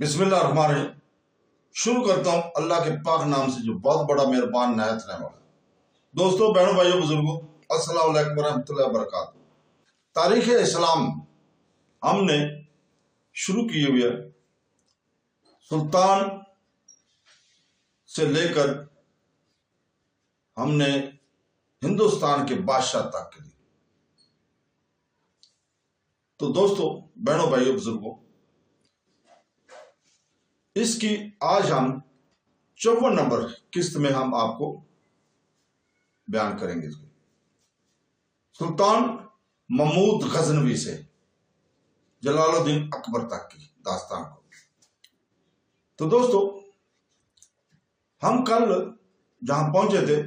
बिस्मिल्लाह रहमान रहीम। शुरू करता हूँ अल्लाह के पाक नाम से जो बहुत बड़ा मेहरबान नायत रहने वाला। दोस्तों, बहनों, भाइयों, बुजुर्गों, अस्सलाम वालेकुम वरहमतुल्लाहि वबरकातुहू। तारीख इस्लाम हमने शुरू की हुई है सुल्तान से लेकर हमने हिंदुस्तान के बादशाह तक के लिए। तो दोस्तों, बहनों, भाइयों, बुजुर्गों, इसकी आज हम 54 नंबर किस्त में हम आपको बयान करेंगे। सुल्तान महमूद गजनवी से जलालुद्दीन अकबर तक की दास्तान को। तो दोस्तों, हम कल जहां पहुंचे थे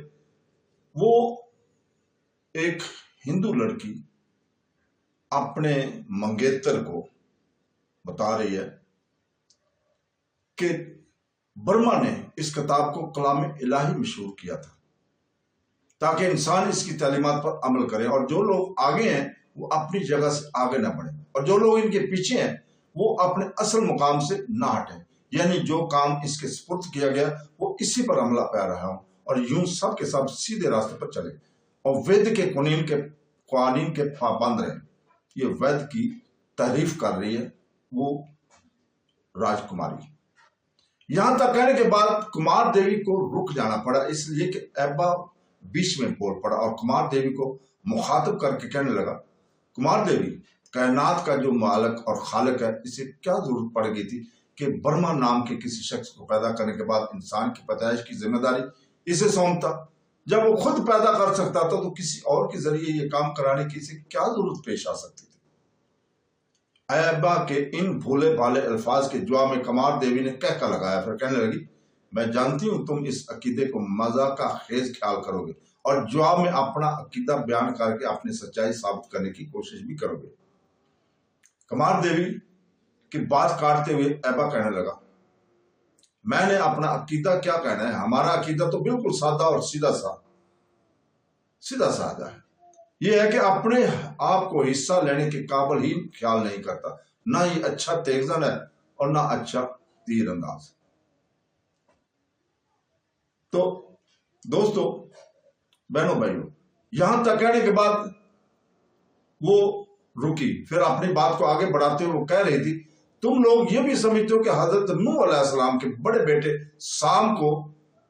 वो एक हिंदू लड़की अपने मंगेतर को बता रही है कि बर्मा ने इस किताब को कलाम इलाही मशहूर किया था ताकि इंसान इसकी तालीमात पर अमल करे, और जो लोग आगे हैं वो अपनी जगह से आगे ना बढ़े, और जो लोग इनके पीछे हैं वो अपने असल मुकाम से ना हटें। यानी जो काम इसके सुपुर्द किया गया वो इसी पर अमला पा रहा हूं, और यूं सब के सब सीधे रास्ते पर चले और वेद के कानून के पाबंद रहे। ये वेद की तारीफ कर रही है वो राजकुमारी। यहां तक कहने के बाद कुमार देवी को रुक जाना पड़ा, इसलिए कि ऐबा बीच में बोल पड़ा और कुमार देवी को मुखातिब करके कहने लगा, कुमार देवी, कायनात का जो मालिक और खालिक है, इसे क्या जरूरत पड़ गई थी कि बर्मा नाम के किसी शख्स को पैदा करने के बाद इंसान की पैदाइश की जिम्मेदारी इसे सौंपता। जब वो खुद पैदा कर सकता था तो किसी और के जरिए ये काम कराने की इसे क्या जरूरत पेश आ सकती थी। ऐबा के इन भोले भाले अल्फाज के जवाब में कुमार देवी ने कहका लगाया, फिर कहने लगी, मैं जानती हूं तुम इस अकीदे को मजाक का खेज ख्याल करोगे और जवाब में अपना अकीदा बयान करके अपनी सच्चाई साबित करने की कोशिश भी करोगे। कुमार देवी की बात काटते हुए ऐबा कहने लगा, मैंने अपना अकीदा क्या कहना है, हमारा अकीदा तो बिल्कुल सादा और सीधा साधा है। यह है कि अपने आप को हिस्सा लेने के काबिल ही ख्याल नहीं करता, ना ही अच्छा तेगजन है और ना अच्छा तीर अंदाज। तो दोस्तों, बहनों, भाइयों, यहां तक कहने के बाद वो रुकी, फिर अपनी बात को आगे बढ़ाते हुए वो कह रही थी, तुम लोग ये भी समझते हो कि हजरत नूह अलैहिस्सलाम के बड़े बेटे साम को,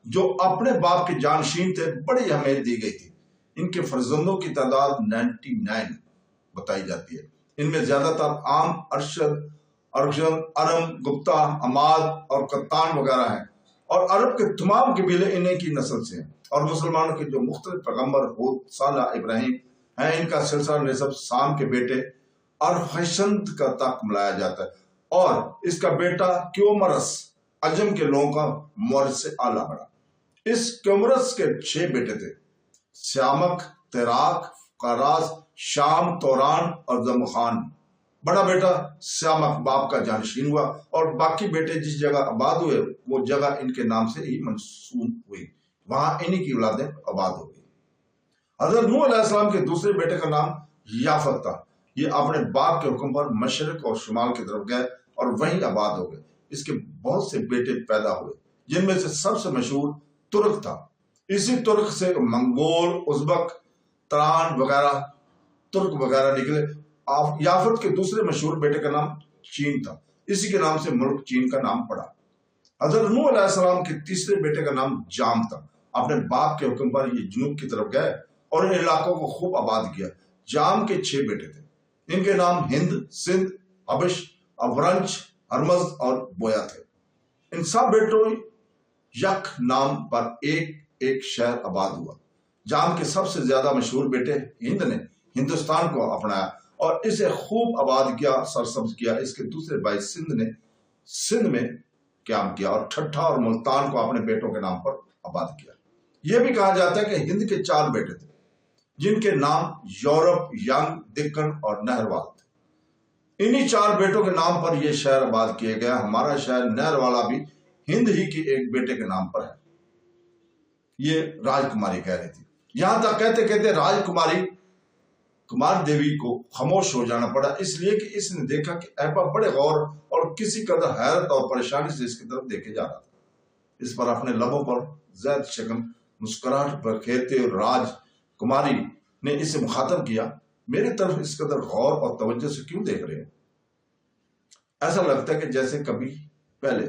जो अपने बाप के जानशीन थे, बड़ी अहमियत दी गई थी। इनके फर्जंदों की तादाद 99 बताई जाती है। इनमें ज्यादातर आम, अरशद, अरम, गुप्ता, अमाद और कत्तान वगैरह हैं, और अरब के तमाम कबीले इन्हीं की नस्ल से हैं। और मुसलमानों के जो मुख्तलिफ पैगम्बर हूद, साला, इब्राहिम हैं, इनका सिलसिला निसब साम के बेटे अरफशंद का तक मिलाया जाता है, और इसका बेटा क्योमरस अजम के लोगों का मुअर्रिख से आला बढ़ा। इस क्योमरस के 6 बेटे थे, श्यामक, तेराक, कारास, शाम, तौरान और जमखान। बड़ा बेटा श्यामक बाप का जानशीन हुआ, और बाकी बेटे जिस जगह आबाद हुए वो जगह इनके नाम से ही मंसूब हुई, वहां इन्हीं की औलादें आबाद हो गई। हजरत नूह अलैहिस्सलाम के दूसरे बेटे का नाम याफत था। ये अपने बाप के हुक्म पर मशरिक और शुमाल की तरफ गए और वहीं आबाद हो गए। इसके बहुत से बेटे पैदा हुए, जिनमें से सबसे मशहूर तुर्क था। इसी तुर्क से मंगोल, उज़्बक, तरान वगैरह, तुर्क वगैरह निकले। याफत के दूसरे मशहूर बेटे का नाम चीन था, इसी के नाम से मुल्क चीन का नाम पड़ा। हजरत नूह अलैहिस्सलाम के तीसरे बेटे का नाम जाम था। अपने बाप के हुक्म पर ये जुनूब की तरफ गए और इन इलाकों को खूब आबाद किया। जाम के 6 बेटे थे, इनके नाम हिंद, सिंध, हबश, अवरंच, हरमज और बोया थे। इन सब बेटों यक नाम पर एक शहर आबाद हुआ। जाम के सबसे ज्यादा मशहूर बेटे हिंद ने हिंदुस्तान को अपनाया और इसे खूब आबाद किया, सरसब्ज किया। इसके दूसरे भाई सिंध ने सिंध में क्याम किया और ठट्ठा और मुल्तान को अपने बेटों के नाम पर आबाद किया। यह भी कहा जाता है कि हिंद के 4 बेटे थे, जिनके नाम यूरोप, यंग, दिक्कन और नहरवाल थे। इन्हीं 4 बेटों के नाम पर यह शहर आबाद किया गया। हमारा शहर नहरवाला भी हिंद ही के एक बेटे के नाम पर है। ये राजकुमारी कह रही थी। यहां तक कहते कहते राजकुमारी कुमार देवी को खामोश हो जाना पड़ा, इसलिए कि इसने देखा कि ऐबा बड़े गौर और किसी कदर हैरत और परेशानी से इसकी तरफ देखे जा रहा था। इस पर अपने लबों पर ज़ैद शक्ल मुस्कुराहट पर खेलते हुए राजकुमारी ने इसे मुखातब किया, मेरी तरफ इस कदर गौर और तवज्जो से क्यों देख रहे हो? ऐसा लगता है कि जैसे कभी पहले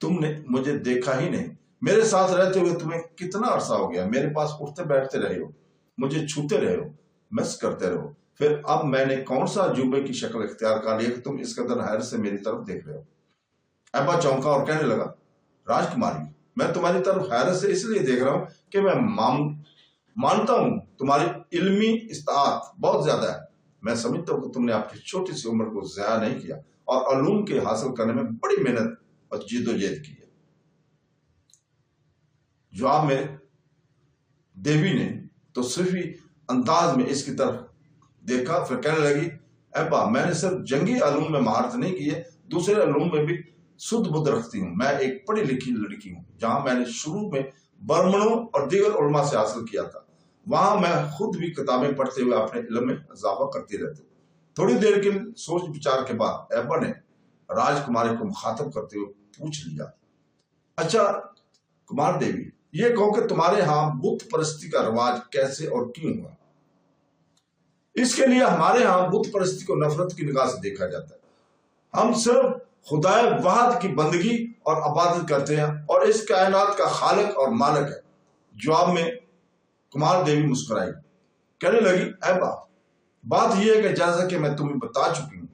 तुमने मुझे देखा ही नहीं। मेरे साथ रहते हुए तुम्हें कितना अरसा हो गया, मेरे पास उठते बैठते रहे हो, मुझे छूते रहे हो, मिस करते रहो, फिर अब मैंने कौन सा अजूबे की शक्ल इख्तियार कर लिया कि तुम इस कदर हैरत से मेरी तरफ देख रहे हो? ऐबा चौंका और कहने लगा, राजकुमारी, मैं तुम्हारी तरफ हैरत से इसलिए देख रहा हूं कि मैं मानता हूं तुम्हारी इल्मी इस्तात बहुत ज्यादा है। मैं समझता हूं कि तुमने आपकी छोटी सी उम्र को ज़ाया नहीं किया और अल्लूम के हासिल करने में बड़ी मेहनत और जिद्दोजहद की है। जवाब में देवी ने तो सिर्फी अंदाज में इसकी तरफ देखा, फिर कहने लगी, ऐबा मैंने सिर्फ जंगी अल्लूम में महारत नहीं की है, दूसरे अल्लूम में भी सुध बुध रखती हूँ। मैं एक पढ़ी लिखी लड़की हूँ। जहां मैंने शुरू में बर्मनों और दीगर उलमा से हासिल किया था, वहां मैं खुद भी किताबें पढ़ते हुए अपने इल्म में इजाफा करती रहती हूँ। थोड़ी देर के सोच विचार के बाद ऐबा ने राजकुमारी को मुखातब करते हुए पूछ लिया, अच्छा कुमार देवी, ये कहो कि तुम्हारे यहाँ बुत परस्ती का रिवाज कैसे और क्यों हुआ? इसके लिए हमारे यहाँ बुत परस्ती को नफरत की निगाह से देखा जाता है। हम सिर्फ खुदाए वाहिद की बंदगी और इबादत करते हैं और इस कायनात का खालिक और मालिक है। जवाब में कुमार देवी मुस्कुराई, कहने लगी, ऐबा बात यह है कि जैसा कि मैं तुम्हें बता चुकी हूँ,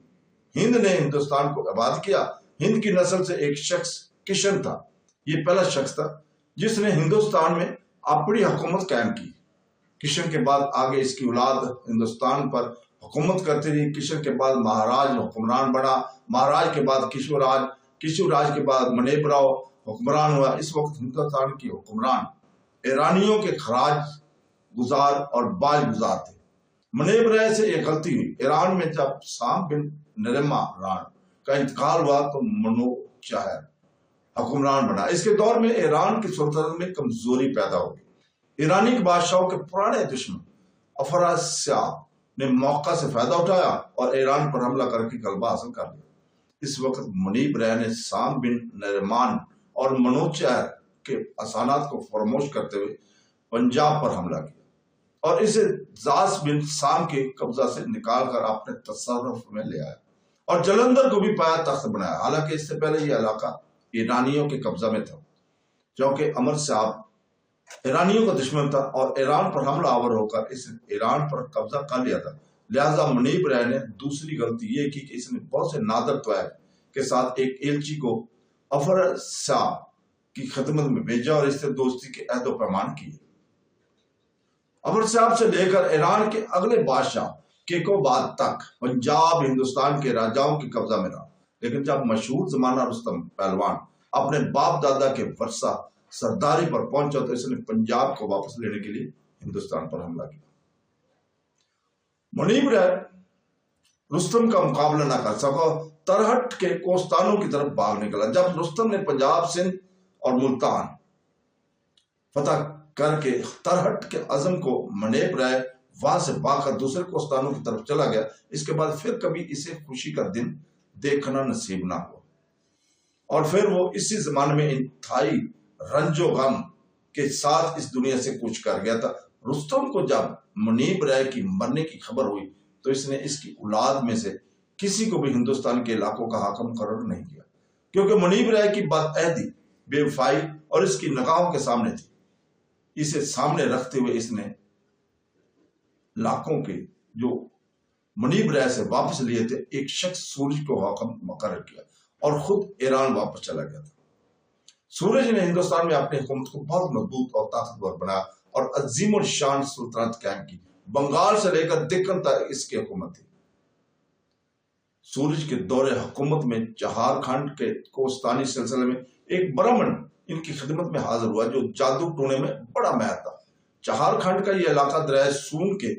हिंद ने हिंदुस्तान को आबाद किया। हिंद की नस्ल से एक शख्स किशन था। ये पहला शख्स था जिसने हिंदुस्तान में अपनी हुकूमत कायम की। किशन के बाद आगे इसकी औलाद हिंदुस्तान पर हुकूमत करती रही। किशन के बाद महाराज हुक्मरान बना, महाराज के बाद किशोराज, किशोराज के बाद मनेबराव हुक्मरान हुआ। इस वक्त हिंदुस्तान के हुक्मरान ईरानियों के खराज गुजार और बाज गुजार थे। मनेबराय से एक गलती हुई। ईरान में जब साम बिन नरिमान का इंतकाल हुआ तो मनोचाहर हुक्मरान बना। इसके दौर में ईरान की सुल्तनत में कमजोरी पैदा हो गई। ईरानी के बादशाहों के पुराने दुश्मन अफरासियाब ने मौका से फायदा उठाया और ईरान पर हमला करके गलबा हासिल कर लिया। इस वक्त मुनीब राय ने साम बिन नरिमान और मनोचाहर के असानात को फरमोश करते हुए पंजाब पर हमला किया और इसे जास बिन साम के कब्जा से निकालकर अपने तसर्रुफ में ले आया और जलंधर को भी पाया तख्त बनाया। हालांकि इससे पहले यह इलाका ईरानियों के कब्जा में था, क्योंकि अमर साहब ईरानियों का दुश्मन था और ईरान पर हमला आवर होकर इसने ईरान पर कब्जा कर लिया था। लिहाजा मुनीब राय ने दूसरी गलती यह की कि इसने बहुत से नादर त्वैब के साथ एक एलची को अफर शाह की खिदमत में भेजा और इससे दोस्ती के अहद पैमान किए। अफर साहब से लेकर ईरान के अगले बादशाह केकोबाद तक पंजाब हिंदुस्तान के राजाओं के कब्जा में रहा। लेकिन जब मशहूर जमाना रुस्तम पहलवान अपने बाप दादा के वर्षा सरदारी पर पहुंचा तो इसने पंजाब को वापस लेने के लिए हिंदुस्तान पर हमला किया। मुनीब राय रुस्तम का मुकाबला न कर सका, तरहट के कोस्तानों की तरफ भाग निकला। जब रुस्तम ने पंजाब, सिंध और मुल्तान फतह करके तरहट के अजम को मुनीब राय वहां से भागकर दूसरे कोस्तानों की तरफ चला गया। इसके बाद फिर कभी इसे खुशी का दिन देखना नसीब ना हुआ और फिर वो इसी जमाने में इंतहाई रंजो गम के साथ इस दुनिया से कूच कर गया था। रुस्तम को जब मुनीब राय की मरने की खबर हुई तो इसने इसकी औलाद में से किसी को भी हिंदुस्तान के इलाकों का हाकिम मुकर्रर नहीं किया, क्योंकि मुनीब राय की बदअहदी, बेवफाई और इसकी निगाहों के सामने थी। इसे सामने रखते हुए इसने लाखों के जो मुनीब राय से वापस लिए थे एक शख्स सूरज को हाकिम मुकर्रर किया और खुद ईरान वापस चला गया था। सूरज ने हिंदुस्तान में अपनी हुकूमत को बहुत मजबूत और ताकतवर बनाया और अजीम और शान सुल्तानत कायम की। बंगाल से लेकर दिक्कन तक इसकी हुकूमत थी। सूरज के दौरे हुकूमत में झारखंड के कोस्तानी सिलसिले में एक ब्राह्मण इनकी खिदमत में हाजिर हुआ जो जादू टोने में बड़ा माहिर था। झारखंड का यह इलाका दरिया सून के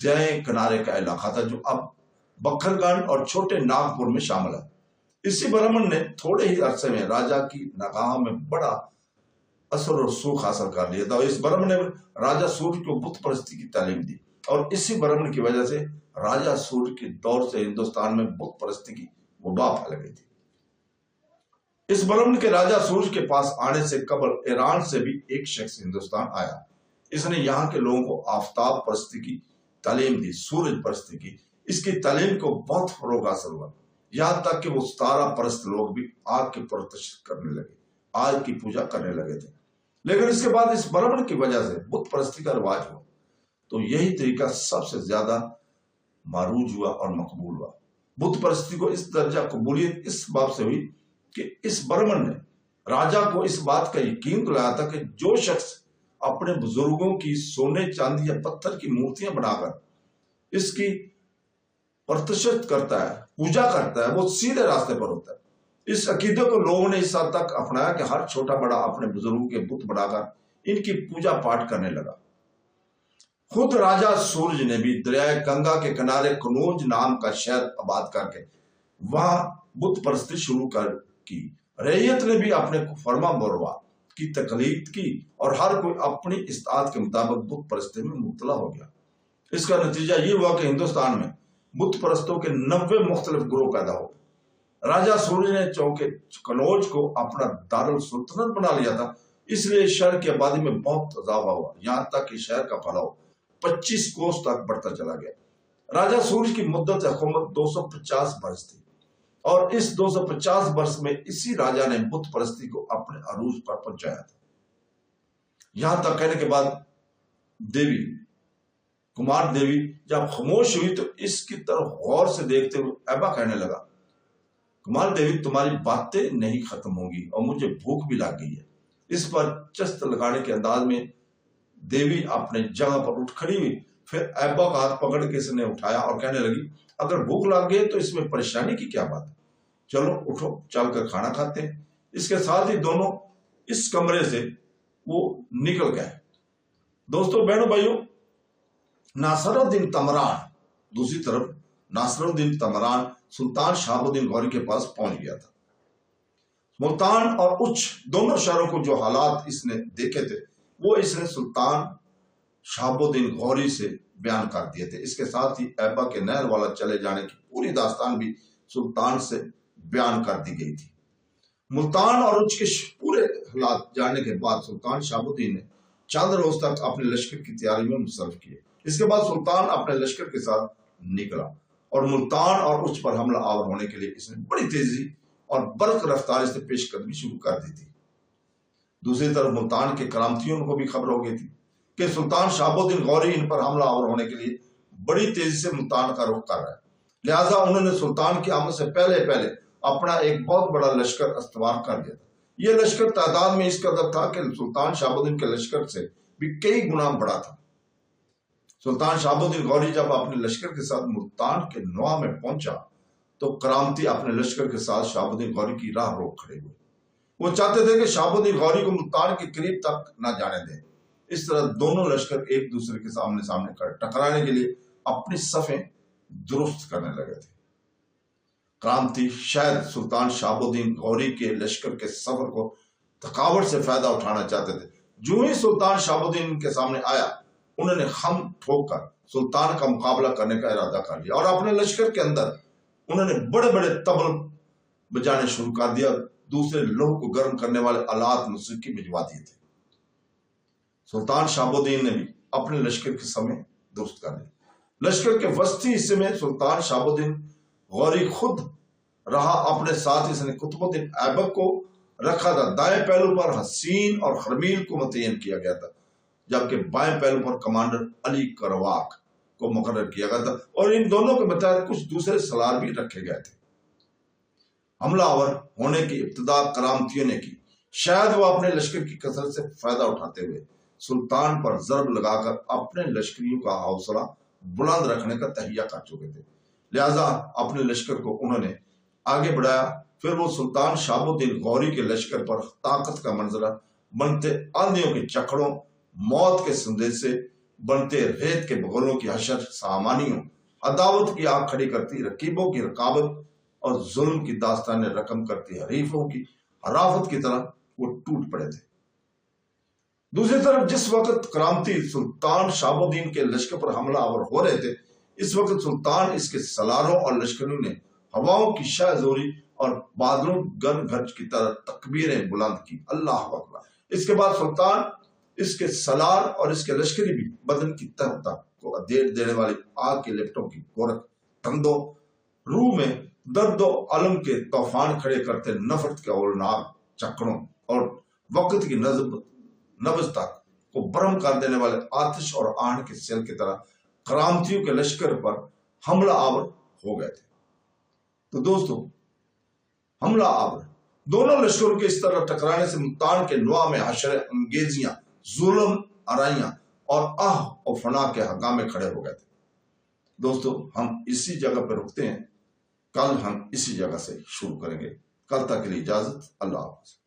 दाएं किनारे का इलाका था जो अब बखरगंज और छोटे नागपुर में शामिल है। इसी ब्राह्मण ने थोड़े ही अरसे में राजा की निगाह में बड़ा असर और सुख हासिल कर लिया था। इस ब्राह्मण ने राजा सूर्य को बुत परस्ती की तालीम दी اور اسی برہمن کی وجہ سے راجہ سورج کے دور سے ہندوستان میں بت پرستی کی وبا پھیل گئی تھی۔ اس برہمن کے راجہ سورج کے پاس آنے سے قبل ایران سے بھی ایک شخص ہندوستان آیا۔ اس نے یہاں کے لوگوں کو آفتاب پرستی کی تعلیم دی، سورج پرستی کی۔ اس کی تعلیم کو بہت فروغ حاصل ہوا، یہاں تک کہ وہ ستارہ پرست لوگ بھی آگ کی پرستش کرنے لگے، آگ کی پوجا کرنے لگے تھے۔ لیکن اس کے بعد اس برہمن کی وجہ سے بت پرستی کا رواج ہوا، تو یہی طریقہ سب سے زیادہ معروج ہوا اور مقبول ہوا۔ بت پرستی کو اس درجہ قبولیت اس باب سے ہوئی کہ اس برہمن نے راجہ کو اس بات کا یقین دلایا تھا کہ جو شخص اپنے بزرگوں کی سونے چاندی یا پتھر کی مورتیاں بنا کر اس کی پرتشت کرتا ہے، پوجا کرتا ہے، وہ سیدھے راستے پر ہوتا ہے۔ اس عقیدے کو لوگوں نے اس حد تک اپنایا کہ ہر چھوٹا بڑا اپنے بزرگوں کے بت بنا کر ان کی پوجا پاٹ کرنے لگا۔ خود راجہ سورج نے بھی دریائے گنگا کے کنارے کنوج نام کا شہر آباد کر کے وہاں بت پرستی شروع کی۔ رعیت نے بھی اپنے فرما بروا کی تقلید کی اور ہر کوئی اپنی استطاعت کے مطابق بت پرستی میں مبتلا ہو گیا۔ اس کا نتیجہ یہ ہوا کہ ہندوستان میں بت پرستوں کے 90 مختلف گروہ پیدا ہو گئے۔ راجہ سورج نے چونکہ کنوج کو اپنا دارالسلطنت بنا لیا تھا، اس لیے شہر کی آبادی میں بہت اضافہ ہوا، یہاں تک کہ شہر کا پھیلاؤ 25 کوس تک بڑھتا چلا گیا۔ راجہ سورج کی مدت حکومت 250 برس تھی، اور اس 250 برس میں اسی راجہ نے بت پرستی کو اپنے عروج پر پہنچایا تھا۔ یہاں تک کہنے کے بعد دیوی کمار دیوی جب خاموش ہوئی تو اس کی طرف غور سے دیکھتے ہوئے ایبا کہنے لگا، کمار دیوی تمہاری باتیں نہیں ختم ہوگی اور مجھے بھوک بھی لگ گئی ہے۔ اس پر چست لگانے کے انداز میں دیوی اپنے جگہ پر اٹھ کھڑی ہوئی، پھر ایبا کا ہاتھ پکڑ کے اس نے اٹھایا اور کہنے لگی، اگر بھوک لگ گئی تو اس میں پریشانی کی کیا بات ہے، چلو اٹھو چل کر کھانا کھاتے ہیں۔ اس کے ساتھ ہی دونوں اس کمرے سے وہ نکل گئے۔ دوستو بہنوں بھائیوں، ناصر الدین تمران دوسری طرف ناصر الدین تمران سلطان شہاب الدین غوری کے پاس پہنچ گیا تھا۔ ملتان اور اچ دونوں شہروں کو جو حالات اس نے دیکھے تھے وہ اس نے سلطان شہاب الدین غوری سے بیان کر دیے تھے۔ اس کے ساتھ ہی ایبا کے نہر والا چلے جانے کی پوری داستان بھی سلطان سے بیان کر دی گئی تھی۔ ملتان اور اچ کے پورے حالات جاننے کے بعد سلطان شہاب الدین نے چند روز تک اپنے لشکر کی تیاری میں مصروف کیے۔ اس کے بعد سلطان اپنے لشکر کے ساتھ نکلا اور ملتان اور اچ پر حملہ آور ہونے کے لیے اس نے بڑی تیزی اور برق رفتاری سے پیش قدمی شروع کر دی تھی۔ دوسری طرف ملتان کے کرامتیوں کو بھی خبر ہو گئی تھی کہ سلطان شہاب الدین غوری ان پر حملہ آور ہونے کے لیے بڑی تیزی سے ملتان کا رخ کر رہا ہے، لہٰذا انہوں نے سلطان کی آمد سے پہلے اپنا ایک بہت بڑا لشکر استوار کر دیا تھا۔ یہ لشکر تعداد میں اس قدر تھا کہ سلطان شہاب الدین کے لشکر سے بھی کئی گنا بڑا تھا۔ سلطان شہاب الدین غوری جب اپنے لشکر کے ساتھ ملتان کے نواح میں پہنچا تو کرامتی اپنے لشکر کے ساتھ شہاب الدین غوری کی راہ روک کھڑے ہوئے۔ وہ چاہتے تھے کہ شہاب الدین غوری کو ملتان کے قریب تک نہ جانے دیں۔ اس طرح دونوں لشکر ایک دوسرے کے سامنے ٹکرانے کے لیے اپنی صفیں درست کرنے لگے تھے۔ کرامتی شاید سلطان شہاب الدین غوری کے لشکر کے سفر کو تھکاوٹ سے فائدہ اٹھانا چاہتے تھے۔ جو ہی سلطان شہاب الدین کے سامنے آیا، انہوں نے خم ٹھوک کر سلطان کا مقابلہ کرنے کا ارادہ کر لیا اور اپنے لشکر کے اندر انہوں نے بڑے بڑے طبل بجانے شروع کر دیا اور دوسرے لوہ کو گرم کرنے والے آلات موسیقی بجوا دیے تھے۔ سلطان شہاب الدین نے بھی اپنے لشکر کے سمے درست کر لیا۔ لشکر کے وسطی حصے میں سلطان شہاب الدین غوری خود رہا، اپنے ساتھ اس نے قطب الدین ایبک کو رکھا تھا۔ دائیں پہلو پر حسین اور خرمیل کو متعین کیا گیا تھا، جبکہ بائیں پہلو پر کمانڈر علی کرواک کو مقرر کیا گیا تھا، اور ان دونوں کے متحد کچھ دوسرے سالار بھی رکھے گئے تھے۔ حملہ آور ہونے کی ابتدا کرامتیوں نے کی۔ شاید وہ اپنے لشکر کی کثرت سے فائدہ اٹھاتے ہوئے سلطان پر ضرب لگا کر اپنے لشکریوں کا حوصلہ بلند رکھنے کا تہیہ کر چکے تھے، لہذا اپنے لشکر کو انہوں نے آگے بڑھایا۔ پھر وہ سلطان شہاب الدین غوری کے لشکر پر طاقت کا منظرہ بنتے آندھیوں کے چکڑوں، موت کے سندیسے بنتے ریت کے بغلوں کی حشر سامانیوں، عداوت کی آگ کھڑی کرتی رقیبوں کی رقابت اور ظلم کی داستانیں رقم کرتی حریفوں کی حرافت کی طرح وہ ٹوٹ پڑے تھے۔ دوسری طرف جس وقت کرامتی سلطان شہاب الدین کے لشکر پر حملہ آور ہو رہے تھے، اس وقت سلطان، اس کے سالاروں اور لشکریوں نے ہواؤں کی شاہ زوری اور بادلوں گن گھچ کی طرح تکبیریں بلند کی، اللہ اکبر۔ اس کے بعد سلطان، اس کے سالار اور اس کے لشکری بھی بدن کی تہ تک کو ادھیڑ دینے والی آگ کے لپٹوں کی گورکھ تندوں، روح میں درد و علم کے طوفان کھڑے کرتے نفرت کے اولناک چکروں اور وقت کی نبض تک کو برہم کر دینے والے آتش اور آہن کے سیل کی طرح کرامتیوں کے لشکر پر حملہ آور ہو گئے تھے۔ تو دوستو، حملہ آور دونوں لشکروں کے اس طرح ٹکرانے سے ملتان کے نواح میں حشر انگیزیاں، ظلم آرائیاں اور آہ و فنا کے ہنگامے کھڑے ہو گئے تھے۔ دوستو، ہم اسی جگہ پہ رکتے ہیں، کل ہم اسی جگہ سے شروع کریں گے۔ کل تک کے لیے اجازت، اللہ حافظ۔